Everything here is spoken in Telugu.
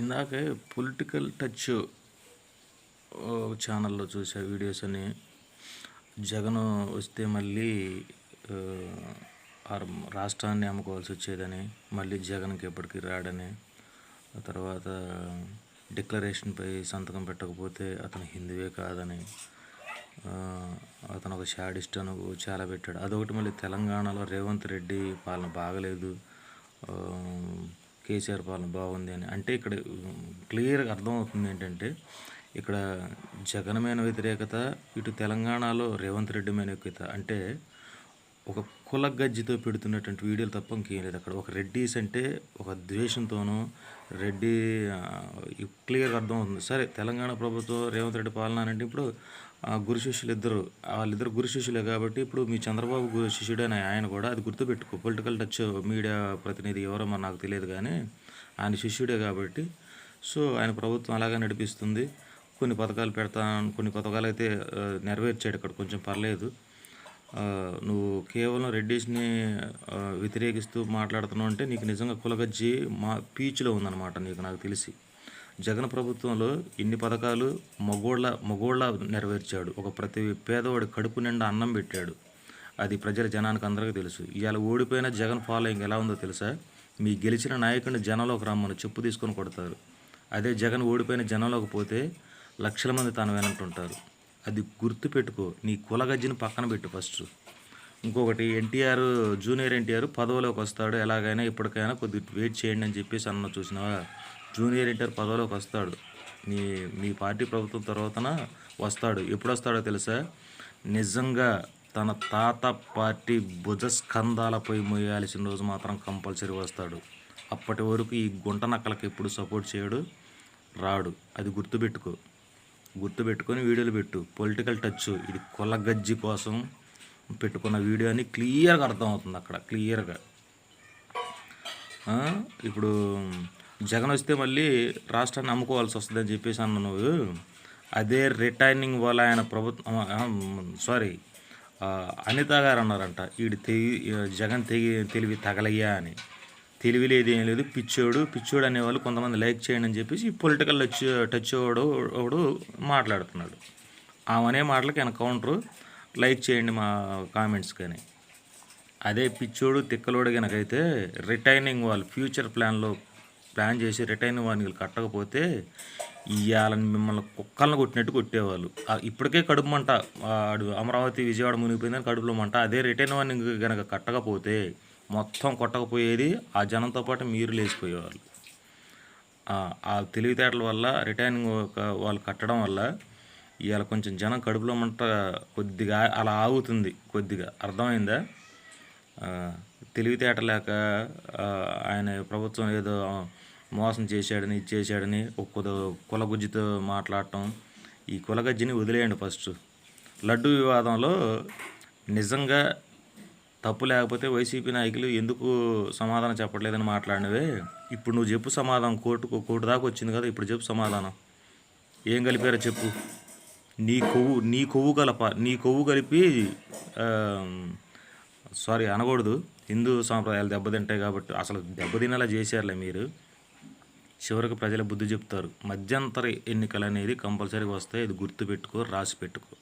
ఇందాకే పొలిటికల్ టచ్ ఛానల్లో చూసా వీడియోస్ అని. జగన్ వస్తే మళ్ళీ రాష్ట్రాన్ని అమ్ముకోవాల్సి వచ్చేదని, మళ్ళీ జగన్కి ఎప్పటికీ రాడని, ఆ తర్వాత డిక్లరేషన్పై సంతకం పెట్టకపోతే అతను హిందువే కాదని, అతను ఒక షాడిస్ట్ అని చాలా పెట్టాడు. అదొకటి. మళ్ళీ తెలంగాణలో రేవంత్ రెడ్డి పాలన బాగలేదు, కేసీఆర్ పాలన బాగుంది అని. అంటే ఇక్కడ క్లియర్గా అర్థమవుతుంది ఏంటంటే, ఇక్కడ జగన్ మీద వ్యతిరేకత, ఇటు తెలంగాణలో రేవంత్ రెడ్డి మీద వ్యతిరేకత. అంటే ఒక కుల గజ్జితో పెడుతున్నటువంటి వీడియోలు తప్ప ఇంకేం లేదు. అక్కడ ఒక రెడ్డీస్ అంటే ఒక ద్వేషంతోనూ రెడ్డి క్లియర్గా అర్థమవుతుంది. సరే, తెలంగాణ ప్రభుత్వం రేవంత్ రెడ్డి పాలన అంటే ఇప్పుడు గురు శిష్యులు వాళ్ళిద్దరు గురు శిష్యులే కాబట్టి ఇప్పుడు మీ చంద్రబాబు గురు శిష్యుడని ఆయన కూడా అది గుర్తుపెట్టుకో. పొలిటికల్ టచ్ మీడియా ప్రతినిధి ఎవరో మరి నాకు తెలియదు, కానీ ఆయన శిష్యుడే కాబట్టి సో ఆయన ప్రభుత్వం అలాగే నడిపిస్తుంది. కొన్ని పథకాలు కొన్ని పథకాలు అయితే నెరవేర్చాడు. ఇక్కడ కొంచెం పర్లేదు. నువ్వు కేవలం రెడ్డిస్ని వ్యతిరేకిస్తూ మాట్లాడుతున్నావు అంటే నీకు నిజంగా కులగజ్జి పీచులో ఉందన్నమాట. నాకు తెలిసి జగన్ ప్రభుత్వంలో ఇన్ని పథకాలు మగోళ్ళ నెరవేర్చాడు. ప్రతి పేదవాడి కడుపు నిండా అన్నం పెట్టాడు. అది జనానికి అందరికీ తెలుసు. ఇవాళ ఓడిపోయిన జగన్ ఫాలోయింగ్ ఎలా ఉందో తెలుసా? మీ గెలిచిన నాయకుడిని జనంలోకి రమ్మని చెప్పు తీసుకొని కొడతారు. అదే జగన్ ఓడిపోయిన జనంలోకి పోతే లక్షల మంది తన వెనంటుంటారు. అది గుర్తుపెట్టుకో. నీ కులగజ్జిని పక్కన పెట్టు ఫస్ట్. ఇంకొకటి, జూనియర్ ఎన్టీఆర్ పదవిలోకి వస్తాడు ఎలాగైనా, ఇప్పటికైనా కొద్దిగా వెయిట్ చేయండి అని చెప్పేసి అన్న. చూసినావా? జూనియర్ ఎన్టీఆర్ పదవిలోకి వస్తాడు. మీ పార్టీ ప్రభుత్వం తర్వాతన వస్తాడు. ఎప్పుడు వస్తాడో తెలుసా? నిజంగా తన తాత పార్టీ భుజస్కంధాలపై మోయాల్సిన రోజు మాత్రం కంపల్సరీ వస్తాడు. అప్పటి వరకు ఈ గుంట నక్కలకి ఎప్పుడు సపోర్ట్ చేయడు, రాడు. అది గుర్తుపెట్టుకొని వీడియోలు పెట్టు. పొలిటికల్ టచ్ ఇది కులగజ్జి కోసం పెట్టుకున్న వీడియో అని క్లియర్గా అర్థమవుతుంది అక్కడ క్లియర్గా. ఇప్పుడు జగన్ వస్తే మళ్ళీ రాష్ట్రాన్ని అమ్ముకోవాల్సి వస్తుందని చెప్పేసి అన్న నువ్వు. అదే రిటైనింగ్ వల్ల ఆయన ప్రభుత్వం అనిత గారు అన్నారంట, జగన్ తెలివి తగలయ్యా అని. తెలివి లేదు, ఏం లేదు, పిచ్చోడు అనేవాళ్ళు కొంతమంది లైక్ చేయండి అని చెప్పేసి ఈ పొలిటికల్ టచ్ వాడు మాట్లాడుతున్నాడు. ఆమె మాటలకి ఆయన కౌంటరు లైక్ చేయండి మా కామెంట్స్. కానీ అదే పిచ్చోడు తిక్కలోడు కనుకైతే రిటైనింగ్ వాళ్ళు ఫ్యూచర్ ప్లాన్ చేసి రిటైనింగ్ వాళ్ళు కట్టకపోతే ఇవాళని మిమ్మల్ని కుక్కలను కొట్టినట్టు కొట్టేవాళ్ళు. ఇప్పటికే కడుపు మంట, అమరావతి విజయవాడ మునిగిపోయిందని కడుపులో మంట. అదే రిటైన్ వాడిని కనుక కట్టకపోతే మొత్తం కొట్టకపోయేది, ఆ జనంతో పాటు మీరు లేచిపోయేవాళ్ళు. ఆ తెలివితేటల వల్ల రిటైనింగ్ వాళ్ళు కట్టడం వల్ల ఇవాళ కొంచెం జనం కడుపులో మంట కొద్దిగా అలా ఆగుతుంది. కొద్దిగా అర్థమైందా? తెలివితేట లేక ఆయన ప్రభుత్వం ఏదో మోసం చేశాడని ఇచ్చేసాడని కులగుజ్జితో మాట్లాడటం. ఈ కులగజ్జిని వదిలేయండి ఫస్ట్. లడ్డు వివాదంలో నిజంగా తప్పు లేకపోతే వైసీపీ నాయకులు ఎందుకు సమాధానం చెప్పట్లేదని మాట్లాడినవే. ఇప్పుడు నువ్వు చెప్పు సమాధానం. కోర్టు దాకా వచ్చింది కదా, ఇప్పుడు చెప్పు సమాధానం. ఏం కలిపారో చెప్పు. నీ కొవ్వు కలిపి అనకూడదు. హిందూ సాంప్రదాయాలు దెబ్బతింటాయి కాబట్టి అసలు దెబ్బతినేలా చేశారులే మీరు. చివరికి ప్రజల బుద్ధి చెప్తారు. మధ్యంతర ఎన్నికలు అనేది కంపల్సరీగా వస్తాయి. ఇది గుర్తుపెట్టుకో, రాసి పెట్టుకో.